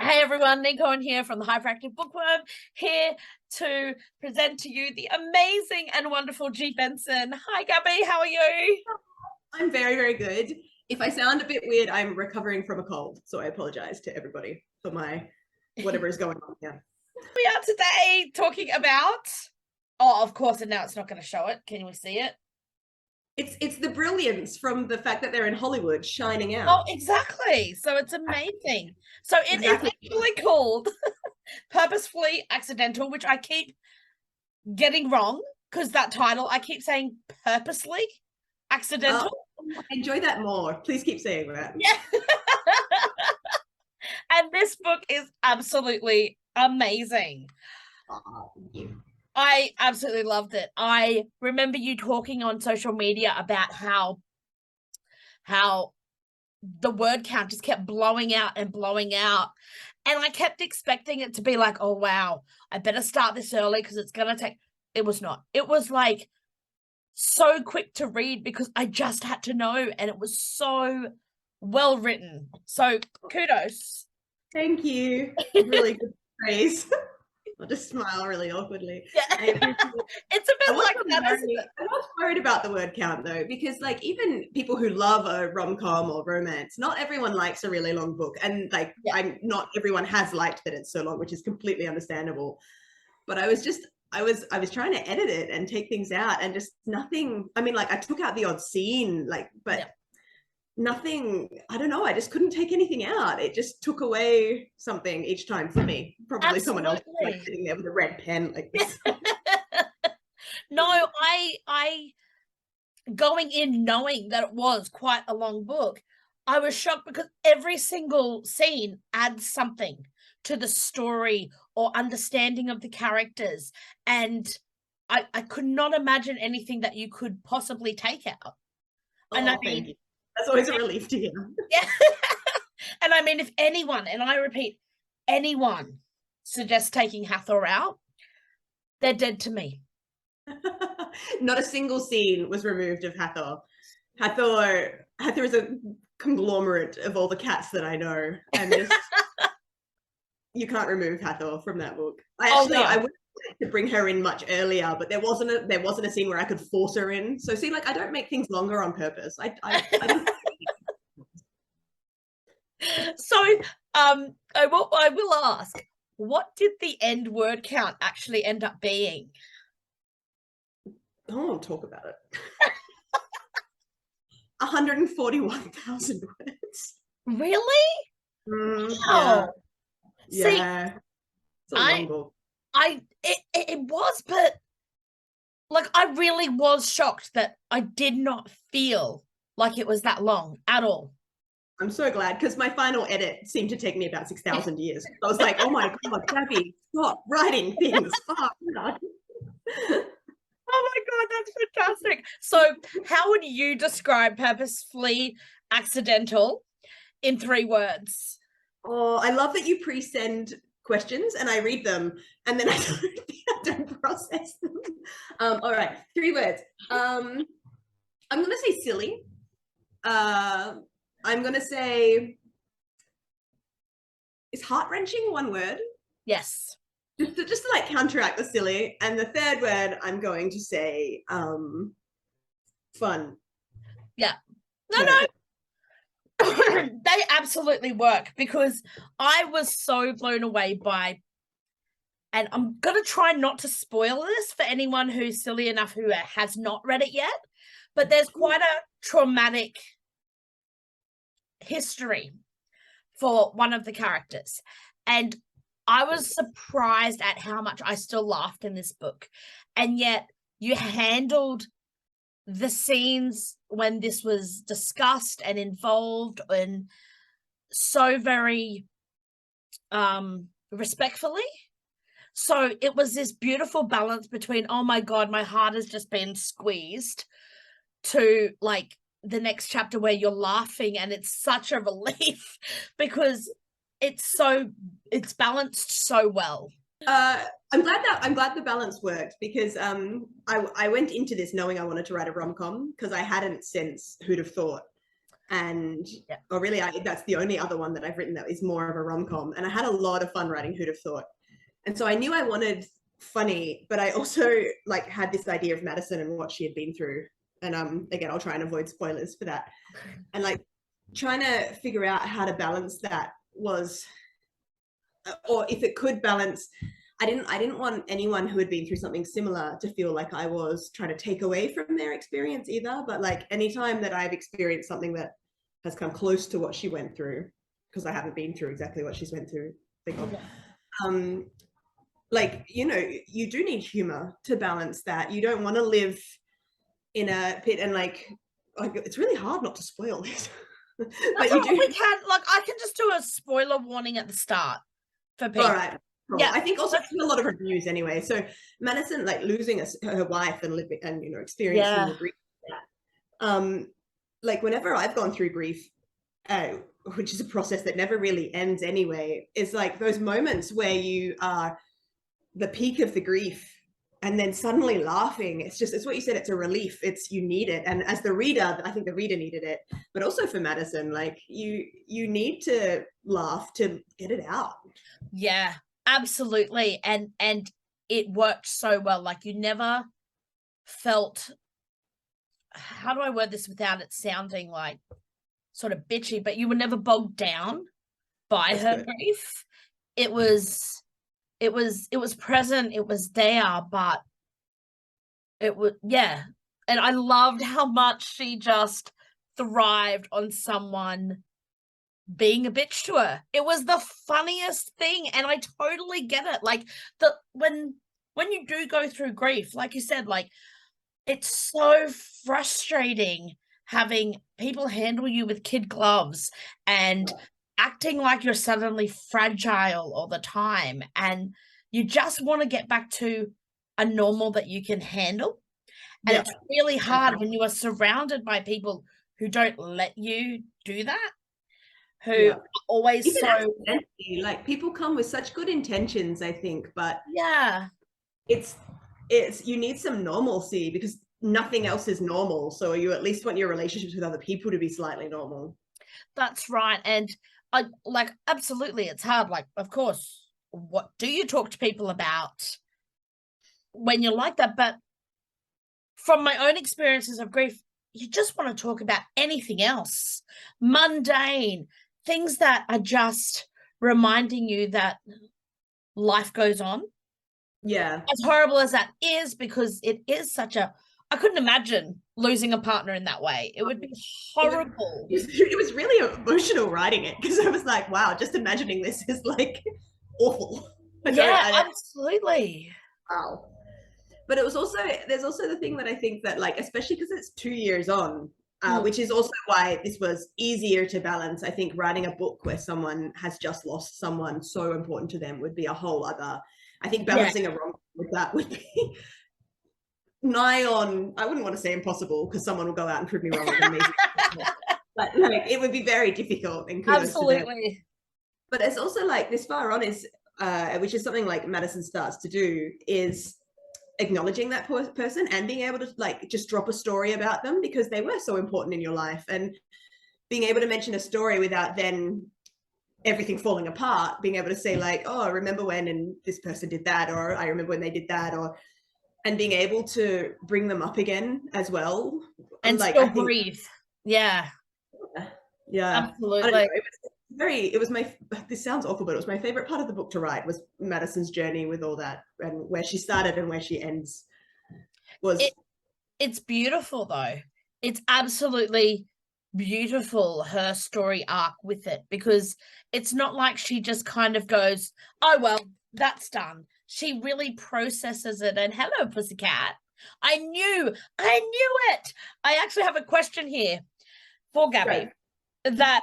Hey everyone, Neen here from the Hyperactive Bookworm, here to present to you the amazing and wonderful G Benson. Hi Gabby, how are you? I'm very, very good. If I sound a bit weird, I'm recovering from a cold, so I apologize to everybody for my whatever is going on here. We are today talking about, oh, of course, and now it's not going to show it. Can we see it? It's the brilliance from the fact that they're in Hollywood shining Oh, out. exactly. So it's amazing. So it Exactly. is actually called Purposefully Accidental, which I keep getting wrong because that title, I keep saying purposely accidental. I enjoy that more. Please keep saying that. Yeah. And this book is absolutely amazing. Oh, thank you. I absolutely loved it. I remember you talking on social media about how the word count just kept blowing out and blowing out. And I kept expecting it to be like, oh, wow, I better start this early because it's going to take. It was not. It was like so quick to read because I just had to know. And it was so well written. So kudos. Thank you. Really good praise. I'll just smile really awkwardly. Yeah. It's a bit like that, isn't it? I was worried about the word count though, because like even people who love a rom-com or romance, not everyone likes a really long book, and like not everyone has liked that it's so long, which is completely understandable. But I was trying to edit it and take things out, and just nothing. I mean, like I took out the odd scene, like, but nothing. I don't know. I just couldn't take anything out. It just took away something each time for me. Probably someone else like sitting there with a red pen like this. No, I going in knowing that it was quite a long book, I was shocked because every single scene adds something to the story or understanding of the characters. And I could not imagine anything that you could possibly take out. Oh, and I mean, thank you. That's always a relief to hear. Yeah. And I mean, if anyone, and I repeat, anyone suggests taking Hathor out, they're dead to me. Not a single scene was removed of Hathor. Hathor is a conglomerate of all the cats that I know, and just you can't remove Hathor from that book. I would like to bring her in much earlier, but there wasn't a scene where I could force her in. So see, like I don't make things longer on purpose. I don't. So I will ask, what did the end word count actually end up being? I won't talk about it. 141,000 words. Really? Wow. Yeah. It's a long book. It was, but like I really was shocked that I did not feel like it was that long at all. I'm so glad, because my final edit seemed to take me about 6,000 years. I was like, oh my God, Gabby, stop writing things. Oh, no. Oh my God, that's fantastic. So how would you describe Purposefully Accidental in 3 words? Oh, I love that you pre-send questions and I read them and then I don't process them. All right, 3 words. I'm going to say silly. I'm going to say, is heart-wrenching one word? Yes. Just to like counteract the silly. And the 3rd word, I'm going to say fun. Yeah. No. They absolutely work, because I was so blown away by, and I'm going to try not to spoil this for anyone who's silly enough who has not read it yet, but there's quite a traumatic history for one of the characters. And I was surprised at how much I still laughed in this book. And yet you handled the scenes when this was discussed and involved and so very respectfully. So it was this beautiful balance between, oh my God, my heart has just been squeezed, to like the next chapter where you're laughing, and it's such a relief because it's balanced so well. I'm glad the balance worked, because I went into this knowing I wanted to write a rom-com, because I hadn't since Who'd Have Thought. And Yeah. or really that's the only other one that I've written that is more of a rom-com, and I had a lot of fun writing Who'd Have Thought. And so I knew I wanted funny, but I also like had this idea of Madison and what she had been through. And again, I'll try and avoid spoilers for that. And like trying to figure out how to balance that was, or if it could balance, I didn't want anyone who had been through something similar to feel like I was trying to take away from their experience either. But like anytime that I've experienced something that has come close to what she went through, because I haven't been through exactly what she's went through, like, you know, you do need humor to balance that. You don't want to live in a pit, and like it's really hard not to spoil this. But you do. We can, like, I can just do a spoiler warning at the start for people. All right. Cool. Yeah, I think also a lot of reviews anyway. So Madison, like losing her wife and living and you know experiencing the grief. Like whenever I've gone through grief, which is a process that never really ends anyway, is like those moments where you are the peak of the grief and then suddenly laughing. It's what you said, it's a relief. You need it. And as the reader, I think the reader needed it, but also for Madison, like you need to laugh to get it out. Yeah, absolutely. And it worked so well. Like you never felt, how do I word this without it sounding like sort of bitchy, but you were never bogged down by her grief. It was present, it was there, but it was, yeah. And I loved how much she just thrived on someone being a bitch to her. It was the funniest thing, and I totally get it. Like when you do go through grief, like you said, like it's so frustrating having people handle you with kid gloves and acting like you're suddenly fragile all the time, and you just want to get back to a normal that you can handle. And it's really hard when you are surrounded by people who don't let you do that, who are always even so like people come with such good intentions, I think, but it's you need some normalcy because nothing else is normal. So you at least want your relationships with other people to be slightly normal. That's right. And I like absolutely it's hard. Like, of course, what do you talk to people about when you're like that? But from my own experiences of grief, you just want to talk about anything else, mundane things that are just reminding you that life goes on. Yeah. As horrible as that is, because it is such a, I couldn't imagine losing a partner in that way. It would be horrible. It was really emotional writing it because I was like, wow, just imagining this is like awful. Absolutely. Wow. But it was also, there's also the thing that I think that like, especially because it's 2 years on, which is also why this was easier to balance. I think writing a book where someone has just lost someone so important to them would be a whole other, I think balancing a rom-com with that would be nigh on, I wouldn't want to say impossible because someone will go out and prove me wrong with amazing but like it would be very difficult and absolutely. But it's also like this far on is which is something like Madison starts to do, is acknowledging that person and being able to like just drop a story about them because they were so important in your life, and being able to mention a story without then everything falling apart, being able to say like, oh, I remember when and this person did that, or I remember when they did that, or and being able to bring them up again as well and like, still breathe. Yeah absolutely. It was my, this sounds awful, but it was my favorite part of the book to write, was Madison's journey with all that, and where she started and where she ends. It's beautiful though. It's absolutely beautiful, her story arc with it, because it's not like she just kind of goes, oh well, that's done. She really processes it, and hello pussycat, I knew it. I actually have a question here for Gabby. That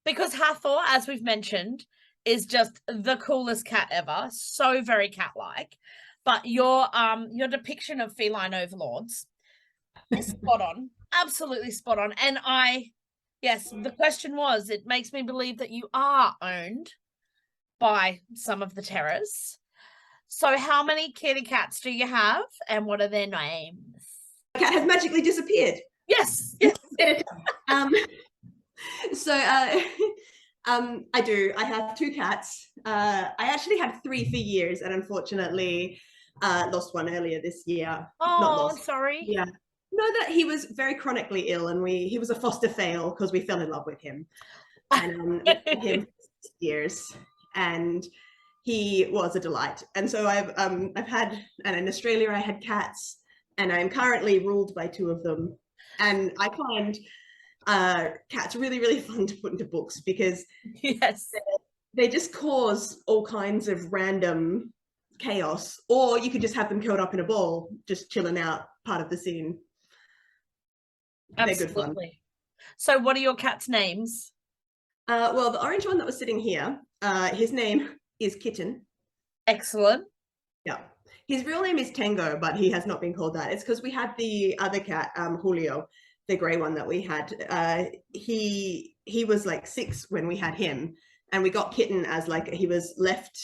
because Hathor, as we've mentioned, is just the coolest cat ever, so very cat-like, but your depiction of feline overlords is spot on, absolutely spot on. And yes, the question was, it makes me believe that you are owned by some of the terrors. So how many kitty cats do you have, and what are their names? The cat has magically disappeared. Yes. So I do. I have 2 cats. I actually had 3 for years, and unfortunately, lost one earlier this year. Not Oh, I'm lost. sorry. Yeah. No, that he was very chronically ill, and he was a foster fail because we fell in love with him, and we had him for 6 years, and he was a delight. And so I've had, and in Australia I had cats, and I'm currently ruled by 2 of them, and I find cats really, really fun to put into books because Yes. they just cause all kinds of random chaos, or you could just have them curled up in a ball, just chilling out, part of the scene. They're good fun. Absolutely. So what are your cats' names? Well, the orange one that was sitting here, his name is Kitten. Excellent. Yeah. His real name is Tango, but he has not been called that. It's because we had the other cat, Julio, the grey one that we had. He was like 6 when we had him, and we got Kitten as like he was left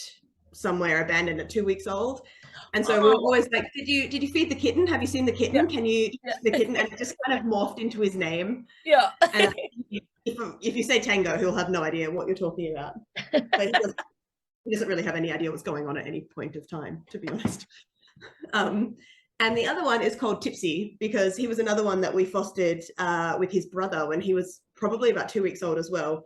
somewhere abandoned at 2 weeks old. And so we were always like, did you feed the kitten? Have you seen the kitten? Yeah. Can you the kitten? And it just kind of morphed into his name. Yeah. And if you say Tango, he'll have no idea what you're talking about. But he doesn't really have any idea what's going on at any point of time, to be honest. And the other one is called Tipsy because he was another one that we fostered with his brother when he was probably about 2 weeks old as well.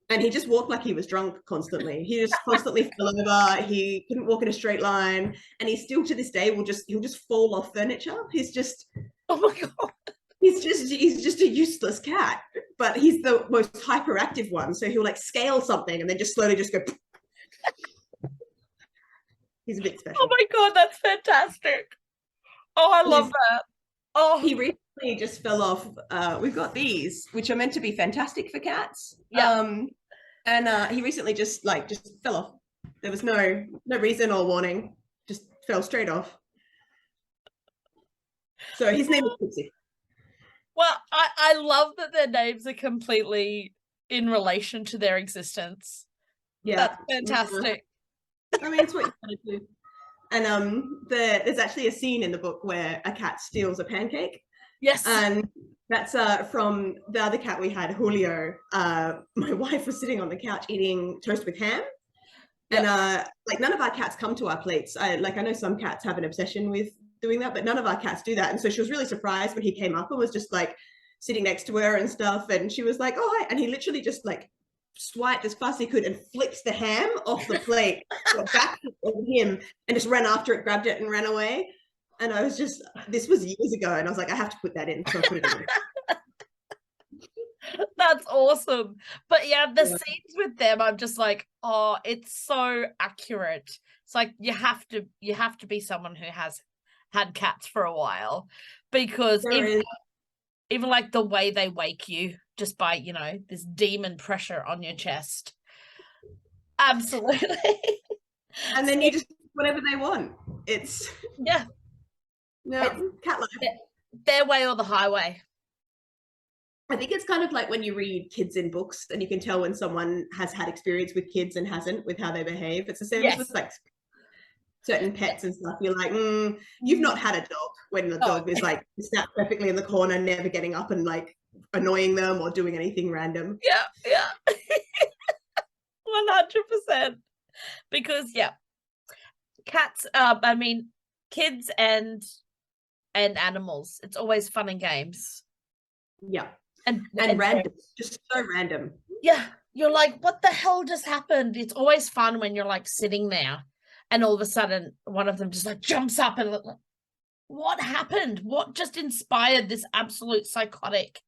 And he just walked like he was drunk constantly. He just constantly fell over. He couldn't walk in a straight line. And he still to this day he'll just fall off furniture. He's just, oh my God. He's just a useless cat, but he's the most hyperactive one. So he'll like scale something and then just slowly just go. He's a bit special. Oh my God, that's fantastic. Oh, I love that. Oh, he recently just fell off. We've got these, which are meant to be fantastic for cats. yeah. And he recently just fell off. There was no reason or warning. Just fell straight off. So his name is Pixie. Well, I love that their names are completely in relation to their existence. Yeah, that's fantastic. I mean, it's what you gotta do. And there's actually a scene in the book where a cat steals a pancake. Yes. And that's from the other cat we had, Julio. My wife was sitting on the couch eating toast with ham. Yep. And like none of our cats come to our plates. I know some cats have an obsession with doing that, but none of our cats do that. And so she was really surprised when he came up and was just like sitting next to her and stuff. And she was like, oh, hi. And he literally just like swiped as fast as he could and flicked the ham off the plate, got back over him and just ran after it, grabbed it and ran away. And I was just, this was years ago, and I was like, I have to put that in, so I put it in. That's awesome. But yeah, the scenes with them, I'm just like, oh, it's so accurate. It's like you have to be someone who has had cats for a while, because even like the way they wake you just by, this demon pressure on your chest. Absolutely. And then you just whatever they want. It's cat life. Their way or the highway. I think it's kind of like when you read kids in books and you can tell when someone has had experience with kids and hasn't, with how they behave. It's the same with like certain pets and stuff. You're like, you've not had a dog when the dog is like snapped perfectly in the corner, never getting up and like annoying them or doing anything random. Yeah. 100%. Because cats, I mean, kids and animals, it's always fun and games. Yeah. And random, just so random. Yeah. You're like, what the hell just happened? It's always fun when you're like sitting there and all of a sudden one of them just like jumps up and like, what happened? What just inspired this absolute psychotic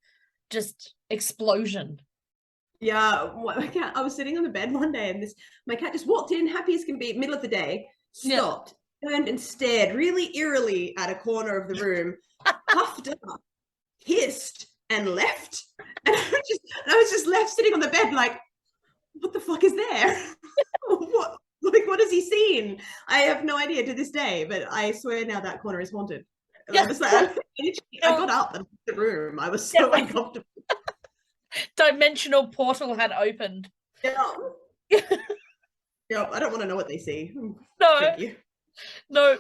just explosion? Yeah, I was sitting on the bed one day and my cat just walked in, happy as can be, middle of the day, stopped, turned and stared really eerily at a corner of the room, puffed up, hissed, and left. And I was just left sitting on the bed like, what the fuck is there? What has he seen? I have no idea to this day, but I swear now that corner is haunted. I was like, I got up and left the room. I was so uncomfortable. Dimensional portal had opened. Yeah. I don't want to know what they see. No. Thank you. No,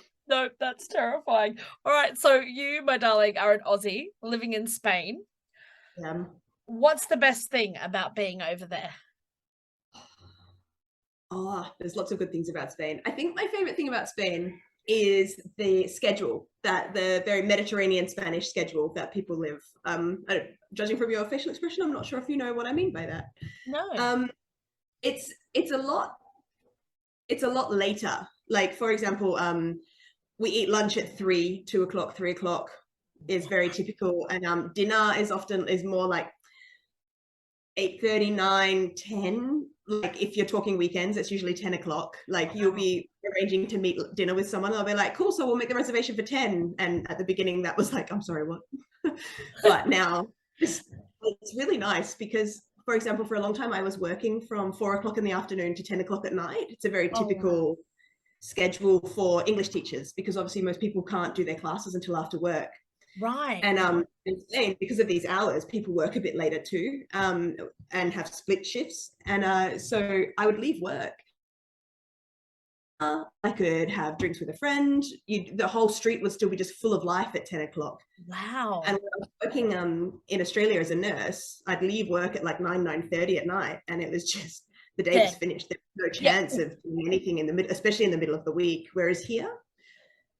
that's terrifying. All right, so you, my darling, are an Aussie living in Spain. Yeah. What's the best thing about being over there? Oh, there's lots of good things about Spain. I think my favorite thing about Spain is the schedule, that the very Mediterranean Spanish schedule that people live. Judging from your facial expression, I'm not sure if you know what I mean by that. No. Um, it's a lot. It's a lot later. Like, for example, we eat lunch at 2 o'clock, 3 o'clock is very typical, and dinner is more like 8:30, 9, 10. Like, if you're talking weekends, it's usually 10 o'clock. Like, you'll be arranging to meet dinner with someone, they'll be like, cool, so we'll make the reservation for 10. And at the beginning, that was like, I'm sorry, what? But now it's really nice because, for example, for a long time, I was working from 4 o'clock in the afternoon to 10 o'clock at night. It's a very typical schedule for English teachers because obviously most people can't do their classes until after work. Right. And because of these hours, people work a bit later too, and have split shifts. And so I would leave work. I could have drinks with a friend. The whole street would still be just full of life at 10 o'clock. Wow. And when I was working in Australia as a nurse, I'd leave work at like 9:30 at night, and it was just, the day was finished. There was no chance of doing anything in the middle, especially in the middle of the week. Whereas here,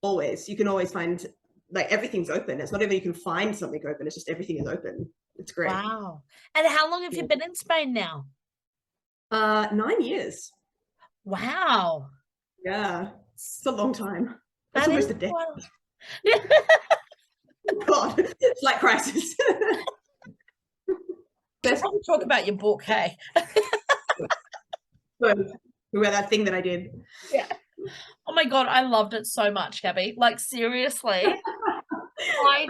you can always find, like, everything's open. It's not even you can find something open, it's just everything is open. It's great. Wow. And how long have you been in Spain now? 9 years. Wow. Yeah, it's a long time. That's almost a decade. God, it's like crisis. Let's talk about your book, hey? About that thing that I did. Yeah. Oh my God, I loved it so much, Gabby. Like, seriously, I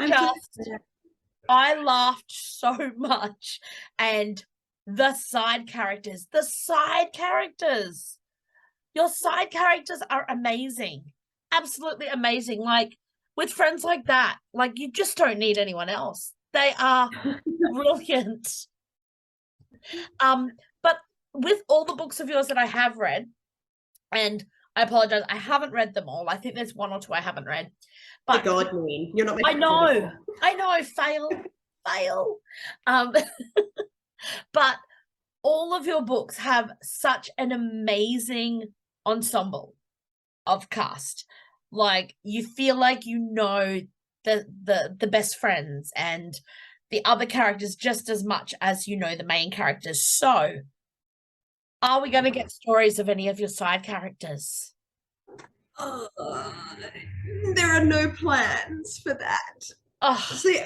laughed so much. And the side characters, your side characters are amazing. Absolutely amazing. Like, with friends like that, like, you just don't need anyone else. They are brilliant. But with all the books of yours that I have read, and I apologize, I haven't read them all. I think there's 1 or 2 I haven't read. But God, Neen, you're not making I know, fail. But all of your books have such an amazing ensemble of cast. Like, you feel like you know the best friends and the other characters just as much as you know the main characters. So, are we going to get stories of any of your side characters? There are no plans for that. Oh, see,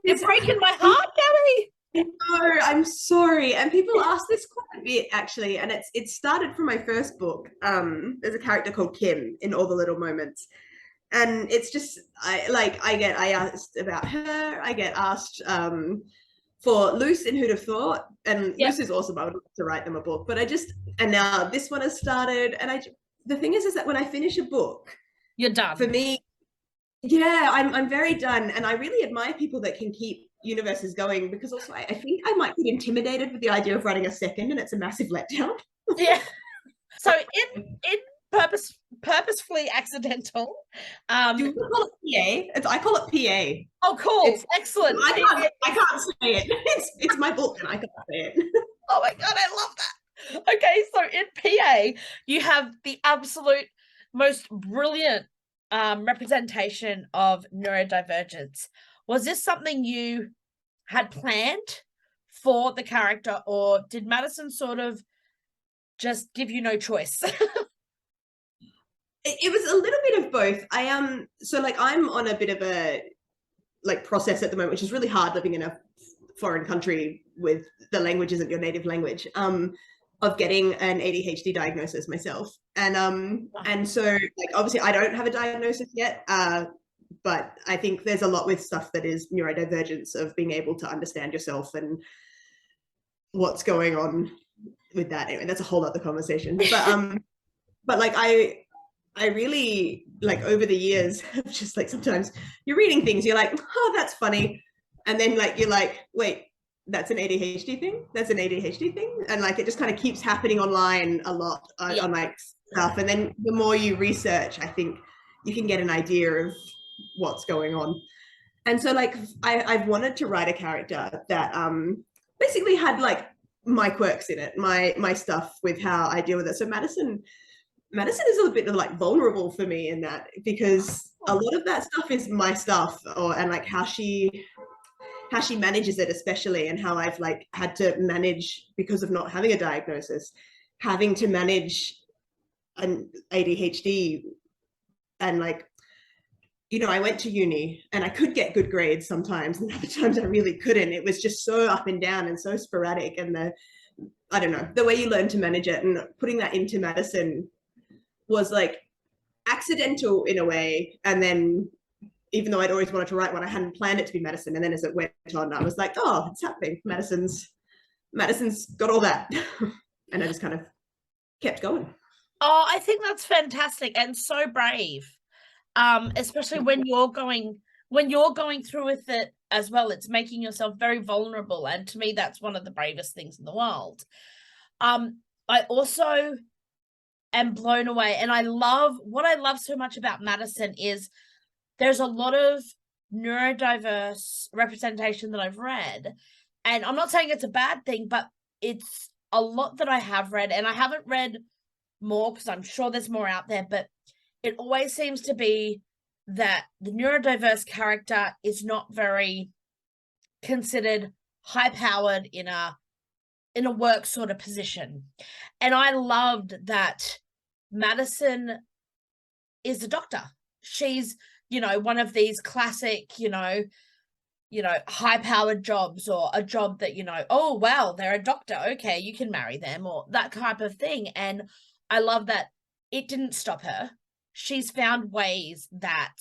you're breaking my heart, Gabby. No, I'm sorry. And people ask this quite a bit, actually. And it started from my first book. There's a character called Kim in All the Little Moments. And it's just, I asked about her. I get asked for Luce and Who'd Have Thought. And Luce is awesome. I would love to write them a book. But and now this one has started. And the thing is that when I finish a book, you're done. For me, yeah, I'm very done. And I really admire people that can keep universes going, because also I think I might get intimidated with the idea of writing a second, and it's a massive letdown. Yeah. So in Purposefully Accidental, do you call it PA? I call it PA. Oh, cool. Excellent. I can't say it. It's my book and I can't say it. Oh my God, I love that. Okay, so in PA, you have the absolute most brilliant representation of neurodivergence. Was this something you had planned for the character, or did Madison sort of just give you no choice? It was a little bit of both. So like, I'm on a bit of a process at the moment, which is really hard living in a foreign country with the language isn't your native language, of getting an ADHD diagnosis myself. And so, like, obviously I don't have a diagnosis yet, but I think there's a lot with stuff that is neurodivergence, of being able to understand yourself and what's going on with that. Anyway, that's a whole other conversation. But like, I really, like, over the years, just like, sometimes you're reading things, you're like, oh, that's funny. And then like, you're like, wait, that's an ADHD thing? That's an ADHD thing? And like, it just kind of keeps happening online a lot on like stuff. And then the more you research, I think you can get an idea of what's going on. And so like, I've wanted to write a character that basically had like my quirks in it, my stuff with how I deal with it. So Madison is a bit of like vulnerable for me in that, because a lot of that stuff is my stuff, or and like how she manages it, especially, and how I've like had to manage, because of not having a diagnosis, having to manage an ADHD. And like, you know, I went to uni and I could get good grades sometimes, and other times I really couldn't. It was just so up and down and so sporadic. And I don't know, the way you learn to manage it, and putting that into Madison was like accidental in a way. And then, even though I'd always wanted to write one, I hadn't planned it to be medicine. And then as it went on, I was like, oh, it's happening. Madison's got all that. And I just kind of kept going. Oh, I think that's fantastic and so brave. Especially when you're going through with it as well. It's making yourself very vulnerable. And to me, that's one of the bravest things in the world. I also am blown away. And what I love so much about Madison is there's a lot of neurodiverse representation that I've read. And I'm not saying it's a bad thing, but it's a lot that I have read, and I haven't read more because I'm sure there's more out there, but it always seems to be that the neurodiverse character is not very considered high-powered in a work sort of position. And I loved that Madison is a doctor. She's, you know, one of these classic, you know, high-powered jobs, or a job that, you know, oh, wow, they're a doctor. Okay, you can marry them, or that type of thing. And I love that it didn't stop her. She's found ways that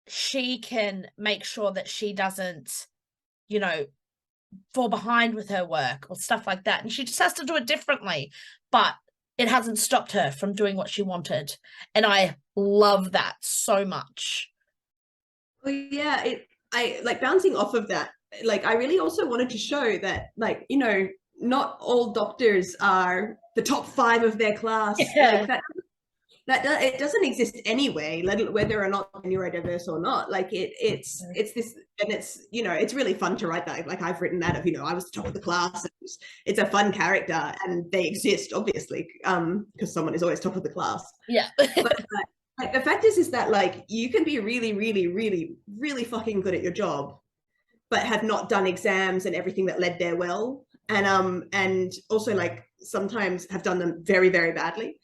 she can make sure that she doesn't, you know, fall behind with her work or stuff like that. And she just has to do it differently. But it hasn't stopped her from doing what she wanted. And I love that so much. Well, yeah, I like bouncing off of that. Like, I really also wanted to show that, like, you know, not all doctors are the top 5 of their class. Yeah. Like it doesn't exist anyway, whether or not neurodiverse or not. Like it's this, and it's, you know, it's really fun to write that. Like, I've written that of, you know, I was the top of the class. It's a fun character, and they exist obviously, because someone is always top of the class. Yeah. But like, the fact is that like you can be really, really, really, really fucking good at your job, but have not done exams and everything that led there well, and also like sometimes have done them very, very badly,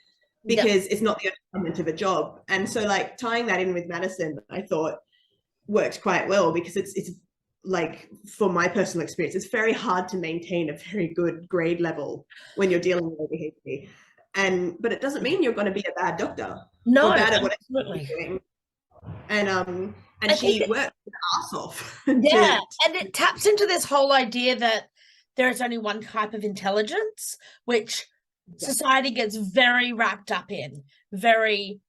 because it's not the element of a job. And so like tying that in with Madison, I thought worked quite well, because it's like, for my personal experience, it's very hard to maintain a very good grade level when you're dealing with ADHD. But it doesn't mean you're going to be a bad doctor. No, or bad at absolutely. what you're doing. And she worked her ass off. Yeah, and it taps into this whole idea that there is only one type of intelligence, which society gets very wrapped up in, very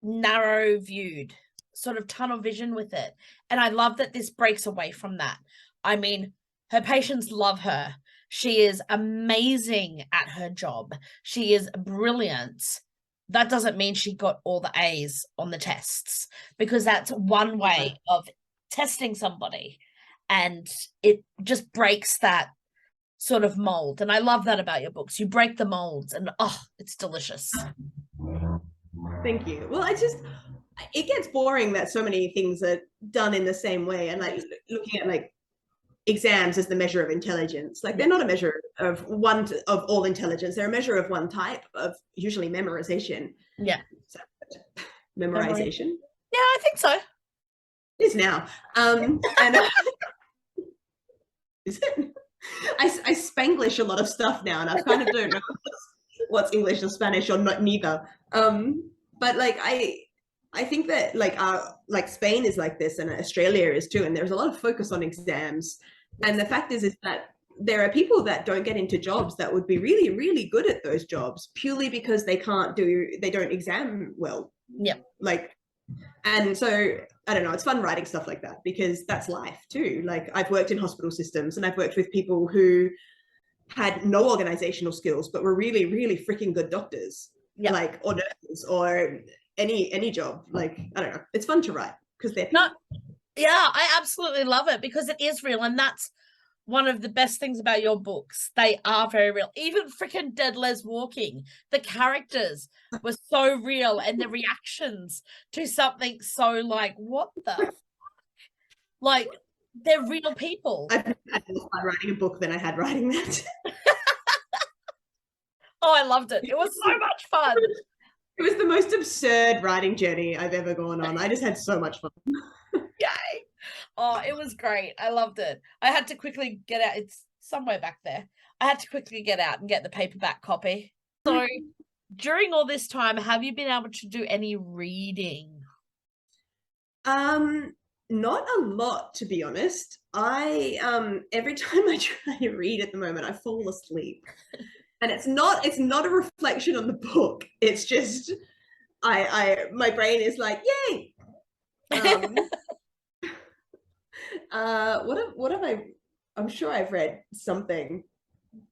narrow viewed, sort of tunnel vision with it. And I love that this breaks away from that. I mean, her patients love her. She is amazing at her job. She is brilliant. That doesn't mean she got all the A's on the tests, because that's one way of testing somebody, and it just breaks that sort of mold. And I love that about your books. You break the molds, and oh, it's delicious. Thank you. Well, it gets boring that so many things are done in the same way, and like looking at like exams as the measure of intelligence. Like, they're not a measure of all intelligence. They're a measure of one type of, usually, memorization. Yeah. So, memorization. Yeah, I think so. It is now. And is it? I Spanglish a lot of stuff now, and I kind of don't know what's English or Spanish, or not, neither. But like I think that like Spain is like this, and Australia is too, and there's a lot of focus on exams. And the fact is that there are people that don't get into jobs that would be really, really good at those jobs, purely because they don't exam well. Yeah. Like, and so I don't know, it's fun writing stuff like that, because that's life too. Like, I've worked in hospital systems, and I've worked with people who had no organizational skills, but were really, really freaking good doctors. Yeah. Like, or nurses, or any job. Like, I don't know, it's fun to write because they're people. Yeah, I absolutely love it, because it is real. And that's one of the best things about your books. They are very real. Even freaking Dead Les Walking, the characters were so real, and the reactions to something so like, what the like, they're real people. I've had more fun writing a book than I had writing that. Oh, I loved it. It was so much fun. It was the most absurd writing journey I've ever gone on. I just had so much fun. Yay. Oh, it was great. I loved it. I had to quickly get out. It's somewhere back there. I had to quickly get out and get the paperback copy. So during all this time, have you been able to do any reading? Not a lot, to be honest. I every time I try to read at the moment, I fall asleep. And it's not a reflection on the book. It's just my brain is like, yay. What have I'm sure I've read something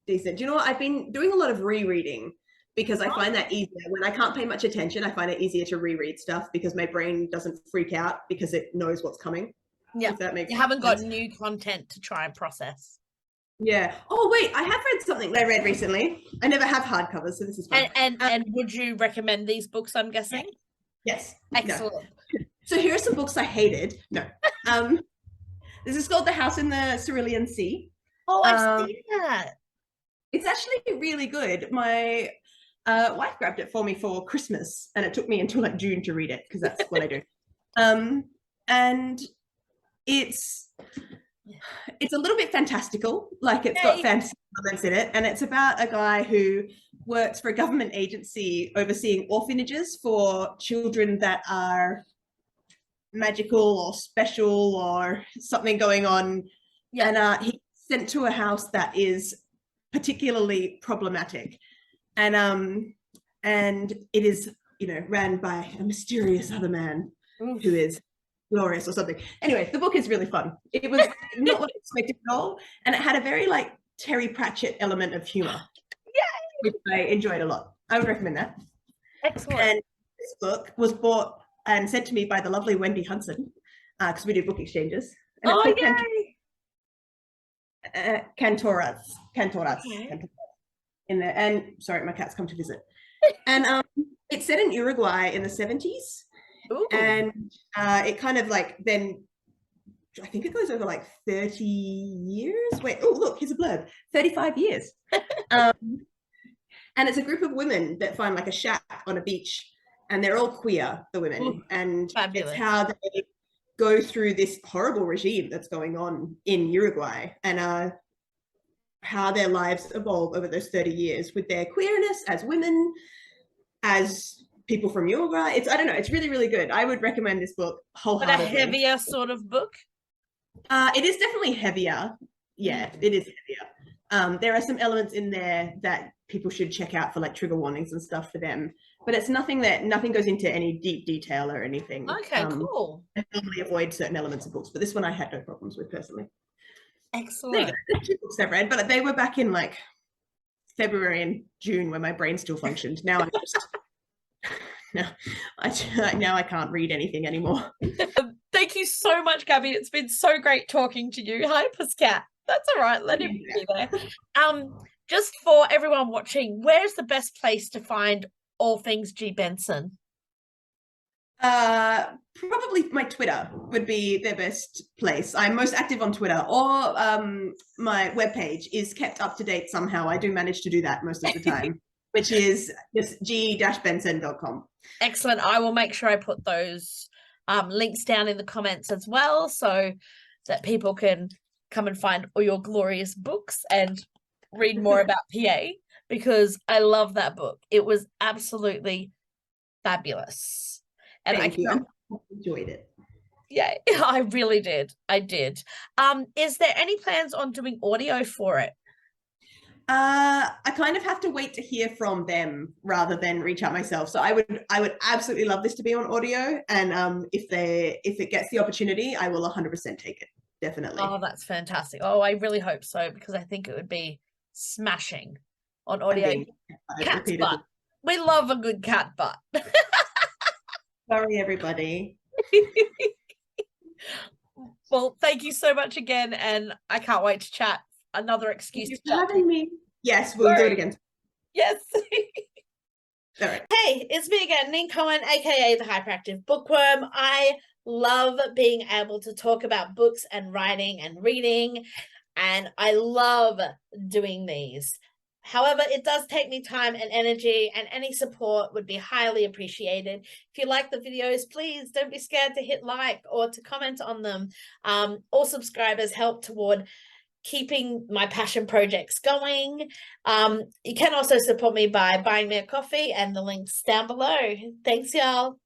decent. Do you know what? I've been doing a lot of rereading because I find that easier. When I can't pay much attention, I find it easier to reread stuff because my brain doesn't freak out because it knows what's coming. Yeah, if that makes you haven't got new content to try and process. Yeah. Oh wait, I have read something that I read recently. I never have hardcovers, so this is fun. And would you recommend these books, I'm guessing? Yes. Excellent. No. So here are some books I hated. No. This is called The House in the Cerulean Sea. Oh, I've seen that. It's actually really good. My wife grabbed it for me for Christmas, and it took me until like June to read it because that's what I do. And it's a little bit fantastical, like it's got fantasy elements in it, and it's about a guy who works for a government agency overseeing orphanages for children that are magical or special or something going on. Yeah. And he's sent to a house that is particularly problematic, and it is, you know, ran by a mysterious other man who is glorious or something. Anyway, the book is really fun. It was not what I expected at all, and it had a very like Terry Pratchett element of humor, which I enjoyed a lot. I would recommend that. Excellent. And this book was bought and sent to me by the lovely Wendy Hudson, because we do book exchanges. And oh, yay! Cantoras in there. And sorry, my cat's come to visit. And it's set in Uruguay in the 70s. Ooh. And it kind of like then, I think it goes over like 30 years. Wait, oh look, here's a blurb. 35 years. And it's a group of women that find like a shack on a beach, and they're all queer, the women. Ooh, and fabulous. It's how they go through this horrible regime that's going on in Uruguay, and how their lives evolve over those 30 years with their queerness as women, as people from Uruguay. It's, I don't know, it's really, really good. I would recommend this book wholeheartedly. But a heavier sort of book? It is definitely heavier. Yeah, it is heavier. There are some elements in there that people should check out for like trigger warnings and stuff for them. But it's nothing goes into any deep detail or anything. Okay, cool. I normally avoid certain elements of books, but this one I had no problems with personally. Excellent. There's 2 books I've read, but they were back in like February and June when my brain still functioned. Now I'm just now I can't read anything anymore. Thank you so much, Gabby. It's been so great talking to you. Hi, Pussycat. That's all right. Let him be there. Just for everyone watching, where's the best place to find all things G Benson? Probably my Twitter would be the best place. I'm most active on Twitter, or my webpage is kept up to date somehow. I do manage to do that most of the time, which is just g-benson.com. Excellent. I will make sure I put those links down in the comments as well, so that people can come and find all your glorious books and read more about PA, because I love that book. It was absolutely fabulous. And I enjoyed it. Yeah, I really did. I did. Is there any plans on doing audio for it? I kind of have to wait to hear from them rather than reach out myself. So I would absolutely love this to be on audio, and if it gets the opportunity, I will 100% take it. Definitely. Oh, that's fantastic. Oh, I really hope so, because I think it would be smashing on audio. Cat's butt. We love a good cat butt. Sorry, everybody. Well, thank you so much again, and I can't wait to chat. Another Thank excuse you to for chat. having me. Yes, we'll do it Sorry. again. Yes. All right. Hey, it's me again, Neen Cohen, aka the Hyperactive Bookworm. I love being able to talk about books and writing and reading, and I love doing these. However, it does take me time and energy, and any support would be highly appreciated. If you like the videos, please don't be scared to hit like or to comment on them. All subscribers help toward keeping my passion projects going. You can also support me by buying me a coffee, and the link's down below. Thanks, y'all.